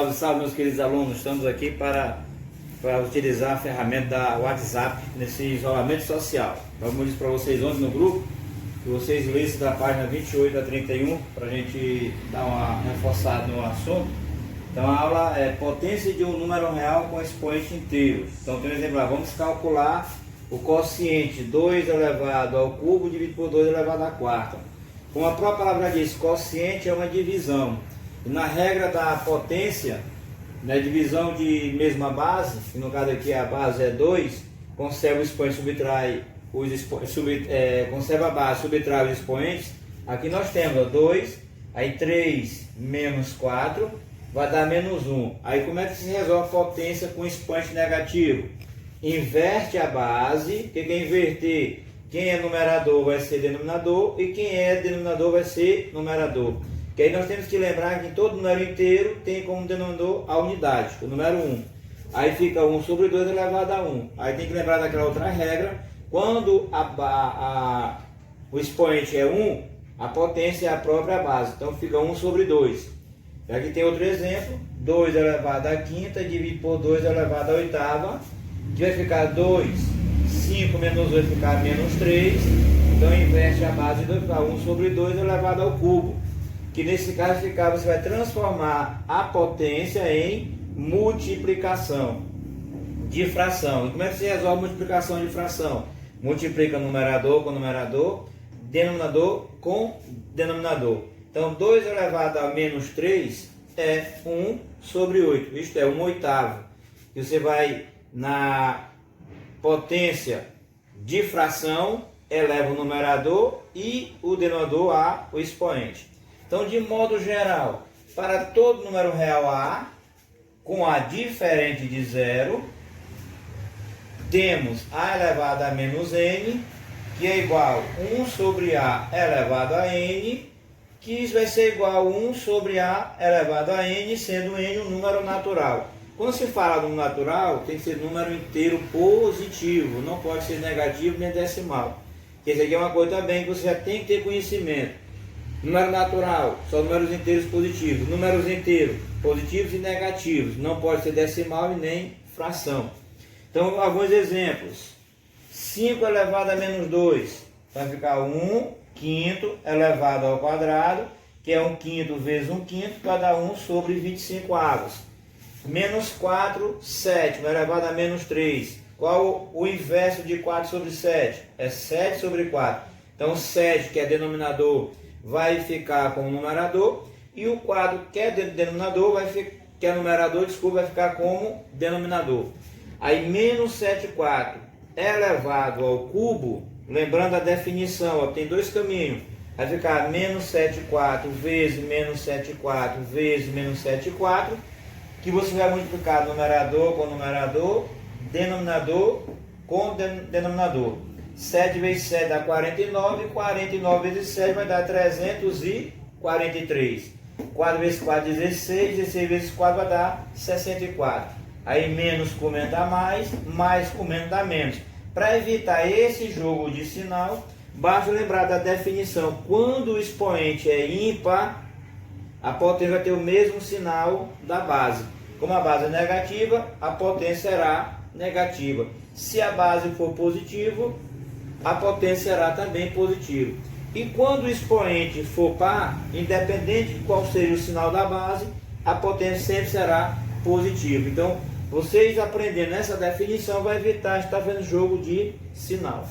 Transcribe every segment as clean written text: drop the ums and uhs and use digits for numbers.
Salve, salve, meus queridos alunos. Estamos aqui para utilizar a ferramenta da WhatsApp nesse isolamento social. Como eu disse para vocês ontem no grupo, que vocês lessem da página 28 a 31 para a gente dar uma reforçada no assunto. Então a aula é potência de um número real com expoente inteiro. Então tem um exemplo lá, vamos calcular o quociente 2 elevado ao cubo dividido por 2 elevado à quarta. Como a própria palavra diz, quociente é uma divisão. E na regra da potência, na divisão de mesma base, que no caso aqui a base é 2, conserva o expoente, conserva a base, subtrai os expoentes. Aqui nós temos 2, aí 3 menos 4, vai dar menos 1. Aí como é que se resolve a potência com expoente negativo? Inverte a base, que quem inverter, quem é numerador vai ser denominador e quem é denominador vai ser numerador. Que aí nós temos que lembrar que todo número inteiro tem como denominador a unidade, o número 1. Aí fica 1 sobre 2 elevado a 1. Aí tem que lembrar daquela outra regra, quando o expoente é 1, a potência é a própria base, então fica 1 sobre 2. Aqui tem outro exemplo, 2 elevado à quinta dividido por 2 elevado à oitava, que vai ficar 2, 5 menos 2 vai ficar menos 3, então inverte a base e vai ficar 1 sobre 2 elevado ao cubo. Que nesse caso você vai transformar a potência em multiplicação de fração. E como é que se resolve a multiplicação de fração? Multiplica numerador com numerador, denominador com denominador. Então 2 elevado a menos 3 é 1 sobre 8, isto é 1 oitavo. E você vai na potência de fração, eleva o numerador e o denominador a o expoente. Então, de modo geral, para todo número real A, com A diferente de zero, temos A elevado a menos N, que é igual a 1 sobre A elevado a N, que isso vai ser igual a 1 sobre A elevado a N, sendo N um número natural. Quando se fala de um natural, tem que ser número inteiro positivo, não pode ser negativo nem decimal. Isso aqui é uma coisa também que você já tem que ter conhecimento. Número natural, só números inteiros positivos. Números inteiros positivos e negativos. Não pode ser decimal e nem fração. Então, alguns exemplos. 5 elevado a menos 2 vai ficar 1 quinto elevado ao quadrado, que é 1 quinto vezes 1 quinto, que vai dar 1 sobre 25 avos. Menos 4 sétimo elevado a menos 3. Qual o inverso de 4 sobre 7? É 7 sobre 4. Então, 7, que é denominador, vai ficar como numerador, e o quadro que é denominador que é numerador, desculpa, vai ficar como denominador. Aí menos 7 quartos elevado ao cubo, lembrando a definição, ó, tem dois caminhos, vai ficar menos 7 quartos vezes menos 7 quartos vezes menos 7 quartos, que você vai multiplicar numerador com numerador, denominador com denominador. 7 vezes 7 dá 49, 49 vezes 7 vai dar 343. 4 vezes 4, 16, 16 vezes 4 vai dar 64. Aí menos comenta mais, mais comenta menos. Para evitar esse jogo de sinal, basta lembrar da definição. Quando o expoente é ímpar, a potência vai ter o mesmo sinal da base. Como a base é negativa, a potência será negativa. Se a base for positivo, a potência será também positiva. E quando o expoente for par, independente de qual seja o sinal da base, a potência sempre será positiva. Então, vocês aprendendo essa definição vai evitar estar vendo jogo de sinal.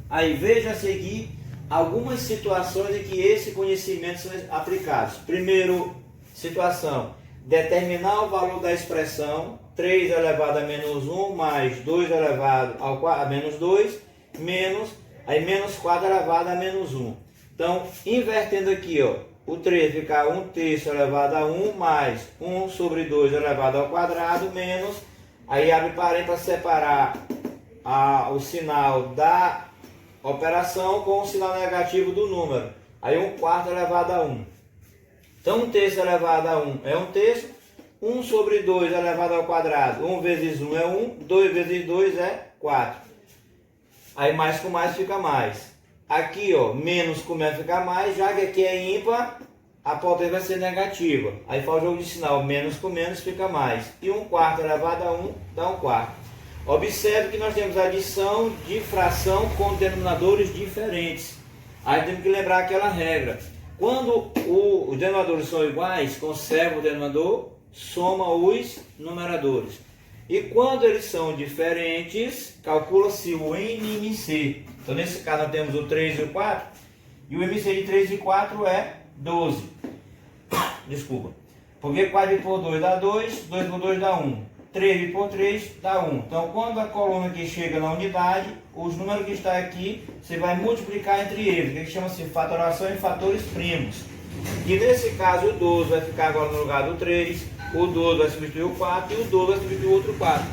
Aí veja a seguir algumas situações em que esse conhecimento são aplicados. Primeiro, situação: determinar o valor da expressão 3 elevado a menos 1 mais 2 elevado a menos 2 menos, aí menos 4 elevado a menos 1. Então, invertendo aqui, ó, o 3 fica 1 terço elevado a 1 mais 1 sobre 2 elevado ao quadrado menos, aí abre parênteses para separar o sinal da operação com o sinal negativo do número. Aí 1 quarto elevado a 1. Então, 1 terço elevado a 1 é 1 terço. 1 sobre 2 elevado ao quadrado. 1 vezes 1 é 1. 2 vezes 2 é 4. Aí mais com mais fica mais. Aqui, ó, menos com menos fica mais. Já que aqui é ímpar, a potência vai ser negativa. Aí faz o jogo de sinal, menos com menos fica mais. E 1/4 elevado a 1 dá 1/4. Observe que nós temos adição de fração com denominadores diferentes. Aí temos que lembrar aquela regra. Quando os denominadores são iguais, conserva o denominador, soma os numeradores. E quando eles são diferentes, calcula-se o NMC. Então nesse caso nós temos o 3 e o 4. E o MC de 3 e 4 é 12. Desculpa. Porque 4 dividido por 2 dá 2, 2 por 2 dá 1. 3 dividido por 3 dá 1. Então quando a coluna aqui chega na unidade, os números que estão aqui, você vai multiplicar entre eles, que chama-se fatoração em fatores primos. E nesse caso o 12 vai ficar agora no lugar do 3, o 12 vai substituir o 4 e o 12 vai substituir o outro 4.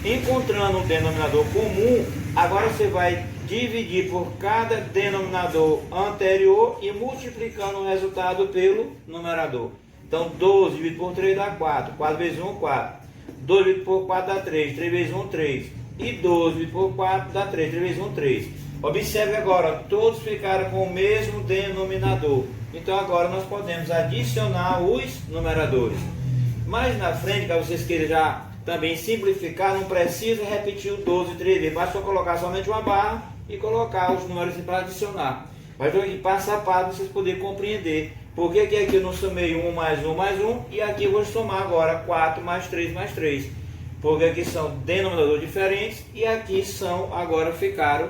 Encontrando um denominador comum, agora você vai dividir por cada denominador anterior e multiplicando o resultado pelo numerador. Então 12 dividido por 3 dá 4, 4 vezes 1, 4. 2 dividido por 4 dá 3, 3 vezes 1, 3. E 12 dividido por 4 dá 3, 3 vezes 1, 3. Observe agora, todos ficaram com o mesmo denominador. Então agora nós podemos adicionar os numeradores. Mais na frente, para vocês queiram já também simplificar, não precisa repetir o 12 3 vezes. Basta colocar somente uma barra e colocar os números para adicionar. Mas eu passo a passo para vocês poderem compreender. Por que aqui eu não somei 1 mais 1 mais 1 e aqui eu vou somar agora 4 mais 3 mais 3. Porque aqui são denominadores diferentes e aqui são, agora ficaram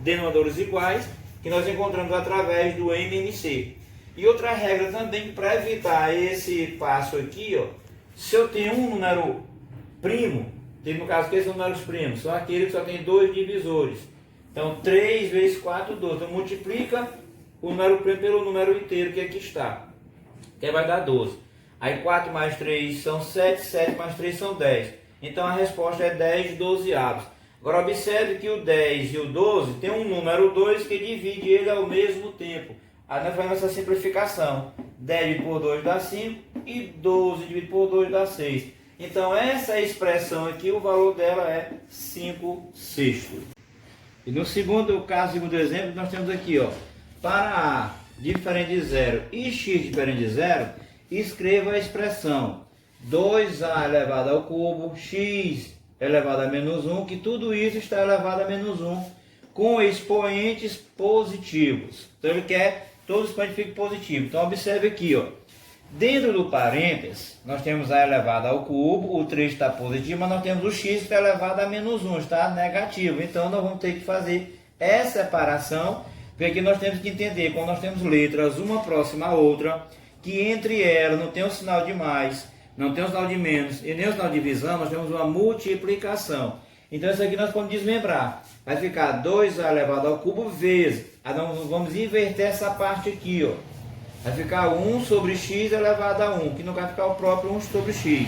denominadores iguais, que nós encontramos através do MMC. E outra regra também, para evitar esse passo aqui, ó, se eu tenho um número primo, no caso que são números primos, são aqueles que só tem dois divisores. Então 3 vezes 4, 12. Então multiplica o número primo pelo número inteiro que aqui está, que vai dar 12. Aí 4 mais 3 são 7, 7 mais 3 são 10. Então a resposta é 10 dozeavos. Agora observe que o 10 e o 12 tem um número 2 que divide ele ao mesmo tempo. Aí nós fazemos essa simplificação. 10 dividido por 2 dá 5 e 12 dividido por 2 dá 6. Então essa expressão aqui, o valor dela é 5 sextos. E no segundo caso, segundo exemplo, nós temos aqui, ó, para A diferente de 0 e x diferente de 0, escreva a expressão 2a elevado ao cubo, x elevado a menos 1, que tudo isso está elevado a menos 1, com expoentes positivos. Então ele quer que todos os expoentes fiquem positivos. Então observe aqui, ó, dentro do parênteses, nós temos a elevado ao cubo, o 3 está positivo, mas nós temos o x que está elevado a menos 1, está negativo. Então nós vamos ter que fazer essa separação, porque aqui nós temos que entender, quando nós temos letras uma próxima à outra, que entre elas não tem um sinal de mais, não tem um sinal de menos e nem um sinal de divisão, nós temos uma multiplicação. Então isso aqui nós vamos desmembrar. Vai ficar 2a elevado ao cubo vezes. Aí nós vamos inverter essa parte aqui, ó. Vai ficar 1 sobre x elevado a 1, que não vai ficar o próprio 1 sobre x.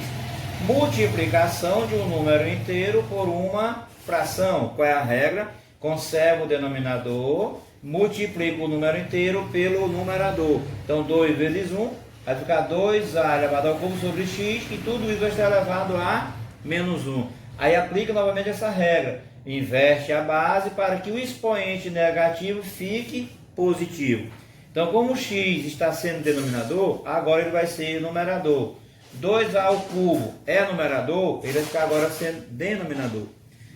Multiplicação de um número inteiro por uma fração. Qual é a regra? Conserva o denominador, multiplica o número inteiro pelo numerador. Então 2 vezes 1, vai ficar 2a elevado ao cubo sobre x, e tudo isso vai estar elevado a menos 1. Aí aplica novamente essa regra. Inverte a base para que o expoente negativo fique positivo. Então, como o x está sendo denominador, agora ele vai ser numerador. 2a ao cubo é numerador, ele vai ficar agora sendo denominador.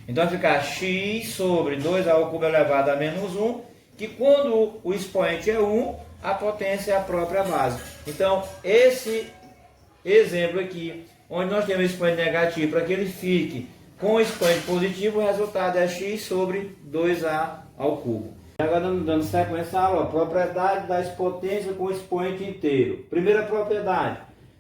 Então vai ficar x sobre 2a ao cubo elevado a menos 1, que quando o expoente é 1, a potência é a própria base. Então, esse exemplo aqui, onde nós temos o expoente negativo, para que ele fique com o expoente positivo, o resultado é x sobre 2a ao cubo. Agora dando sequência à aula, propriedade das potências com expoente inteiro. Primeira propriedade,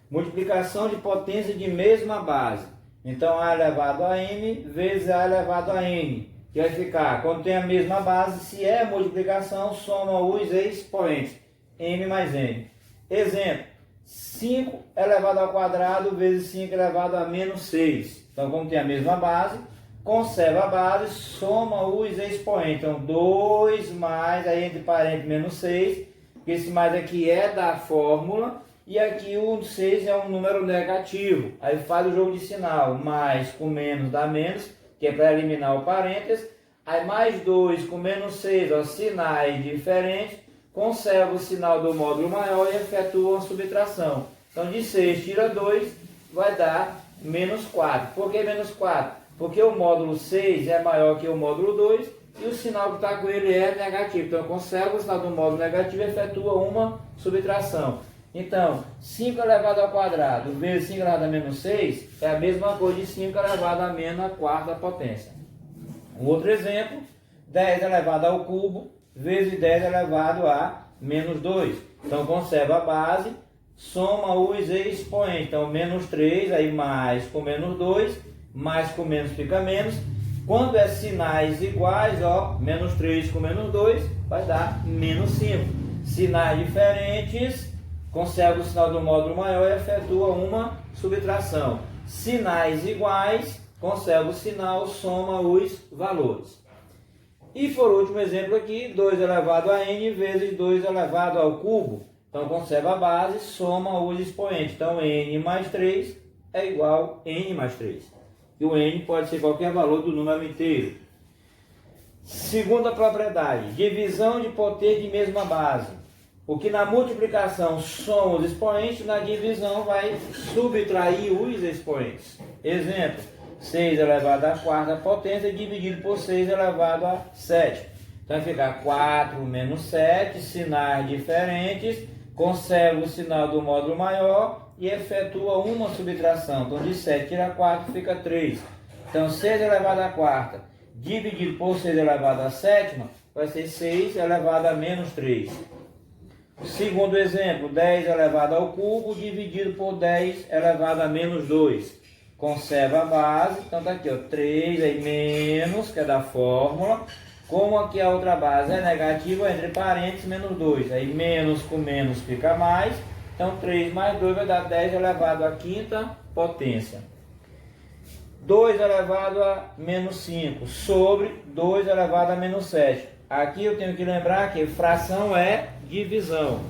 multiplicação de potência de mesma base. Então a elevado a m vezes a elevado a n, que vai ficar, quando tem a mesma base, se é multiplicação, soma os expoentes, m mais n. Exemplo, 5 elevado ao quadrado vezes 5 elevado a menos 6. Então, como tem a mesma base, conserva a base, soma os expoentes. Então, 2 mais, aí entre parênteses, menos 6, porque esse mais aqui é da fórmula, e aqui o 6 é um número negativo. Aí faz o jogo de sinal, mais com menos dá menos, que é para eliminar o parênteses. Aí mais 2 com menos 6, ó, sinais diferentes. conserva o sinal do módulo maior e efetua uma subtração. Então, de 6 tira 2, vai dar menos 4. Por que menos 4? Porque o módulo 6 é maior que o módulo 2 e o sinal que está com ele é negativo. Então, conserva o sinal do módulo negativo e efetua uma subtração. Então, 5 elevado ao quadrado vezes 5 elevado a menos 6 é a mesma coisa de 5 elevado a menos a quarta potência. Um outro exemplo, 10 elevado ao cubo vezes 10 elevado a menos 2. Então, conserva a base, soma os expoentes. Então, menos 3, aí mais com menos 2, mais com menos fica menos. Quando é sinais iguais, ó, menos 3 com menos 2, vai dar menos 5. Sinais diferentes, conserva o sinal do módulo maior e efetua uma subtração. Sinais iguais, conserva o sinal, soma os valores. E por último exemplo aqui, 2 elevado a n vezes 2 elevado ao cubo. Então conserva a base, soma os expoentes. Então n mais 3 é igual a n mais 3. E o n pode ser qualquer valor do número inteiro. Segunda propriedade, divisão de potência de mesma base. O que na multiplicação soma os expoentes, na divisão vai subtrair os expoentes. Exemplo, 6 elevado à quarta potência dividido por 6 elevado a 7. Então vai ficar 4 menos 7, sinais diferentes, conserva o sinal do módulo maior e efetua uma subtração. Então de 7 tira 4, fica 3. Então 6 elevado à quarta dividido por 6 elevado à sétima vai ser 6 elevado a menos 3. Segundo exemplo, 10 elevado ao cubo dividido por 10 elevado a menos 2. Conserva a base, então tá aqui, ó, 3 aí menos, que é da fórmula. Como aqui a outra base é negativa, entre parênteses, menos 2. Aí menos com menos fica mais. Então 3 mais 2 vai dar 10 elevado à quinta potência. 2 elevado a menos 5 sobre 2 elevado a menos 7. Aqui eu tenho que lembrar que fração é divisão.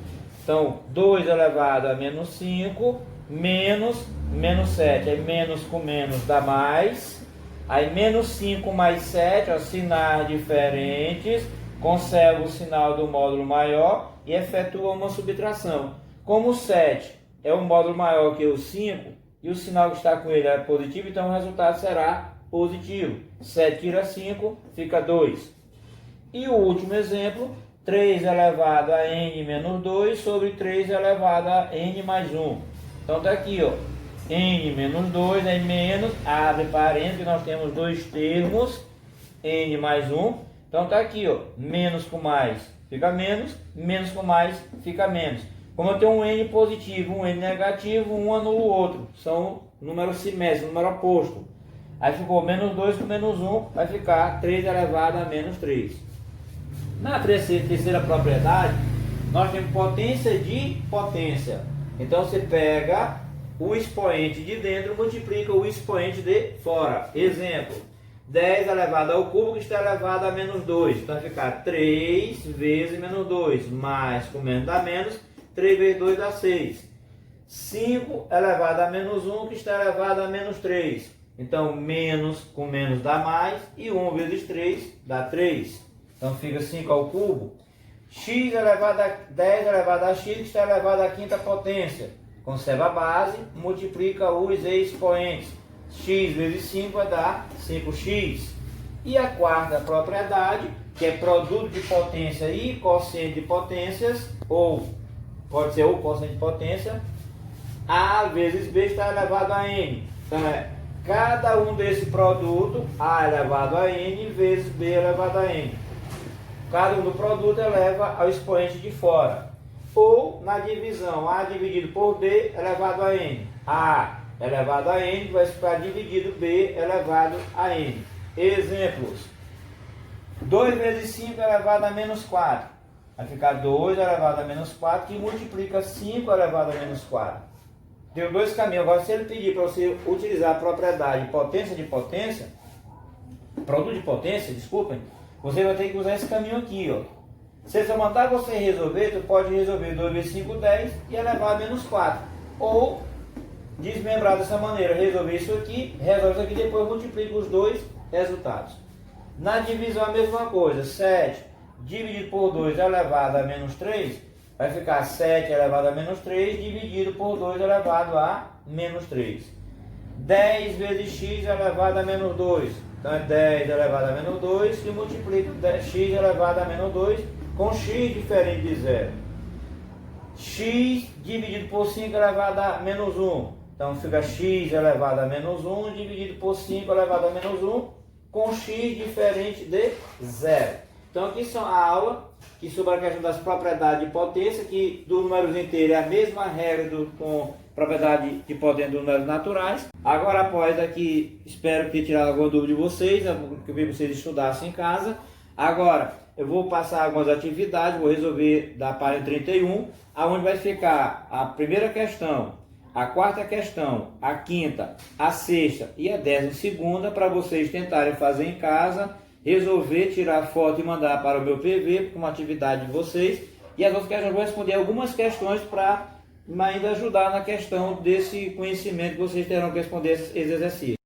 Então 2 elevado a menos 5 menos menos 7. Aí menos com menos dá mais. Aí menos 5 mais 7, ó, sinais diferentes. Conserva o sinal do módulo maior e efetua uma subtração. Como o 7 é um módulo maior que o 5 e o sinal que está com ele é positivo, então o resultado será positivo. 7 tira 5, fica 2. E o último exemplo, 3 elevado a n menos 2 sobre 3 elevado a n mais 1. Então está aqui, ó, n menos 2, aí menos, abre parênteses, nós temos dois termos, n mais 1. Então está aqui, ó, menos com mais fica menos com mais fica menos. Como eu tenho um n positivo, um n negativo, um anula o outro. São números simétricos, número oposto. Aí ficou menos 2 com menos 1, vai ficar 3 elevado a menos 3. Na terceira propriedade, nós temos potência de potência. Então você pega o expoente de dentro e multiplica o expoente de fora. Exemplo, 10 elevado ao cubo que está elevado a menos 2. Então vai ficar 3 vezes menos 2, mais com menos dá menos, 3 vezes 2 dá 6. 5 elevado a menos 1 que está elevado a menos 3. Então menos com menos dá mais e 1 vezes 3 dá 3. Então fica 5 ao cubo. X elevado a 10 elevado a x que está elevado à quinta potência. Conserva a base, multiplica os expoentes. X vezes 5 vai dar 5x. E a quarta propriedade, que é produto de potência e quociente de potências, ou pode ser o quociente de potência, A vezes B está elevado a N. Então é cada um desse produto, A elevado a N vezes B elevado a N. Cada um do produto eleva ao expoente de fora. Ou na divisão, A dividido por B elevado a N. A elevado a N vai ficar dividido B elevado a N. Exemplos. 2 vezes 5 elevado a menos 4. Vai ficar 2 elevado a menos 4 que multiplica 5 elevado a menos 4. Tem dois caminhos. Agora, se ele pedir para você utilizar a propriedade potência de potência, produto de potência, desculpem, você vai ter que usar esse caminho aqui, ó. Se eu mandar você resolver, você pode resolver 2 vezes 5, 10 e elevar a menos 4. Ou desmembrar dessa maneira, resolver isso aqui, resolve isso aqui e depois multiplica os dois resultados. Na divisão a mesma coisa, 7 dividido por 2 elevado a menos 3, vai ficar 7 elevado a menos 3 dividido por 2 elevado a menos 3. 10 vezes x elevado a menos 2. Então é 10 elevado a menos 2 e multiplica x elevado a menos 2 com x diferente de zero. X dividido por 5 elevado a menos 1. Então fica x elevado a menos 1 dividido por 5 elevado a menos 1 com x diferente de zero. Então aqui são a aula que sobre a questão das propriedades de potência, que do números inteiros é a mesma regra com propriedade de potência dos números naturais. Agora, após aqui, espero ter tirado alguma dúvida de vocês, que eu vi vocês estudassem em casa. Agora, eu vou passar algumas atividades, vou resolver da página 31, aonde vai ficar a primeira questão, a quarta questão, a quinta, a sexta e a 12ª, para vocês tentarem fazer em casa, resolver, tirar foto e mandar para o meu PV, como atividade de vocês. E as outras questões eu vou responder algumas questões para ainda ajudar na questão desse conhecimento que vocês terão que responder esses exercícios.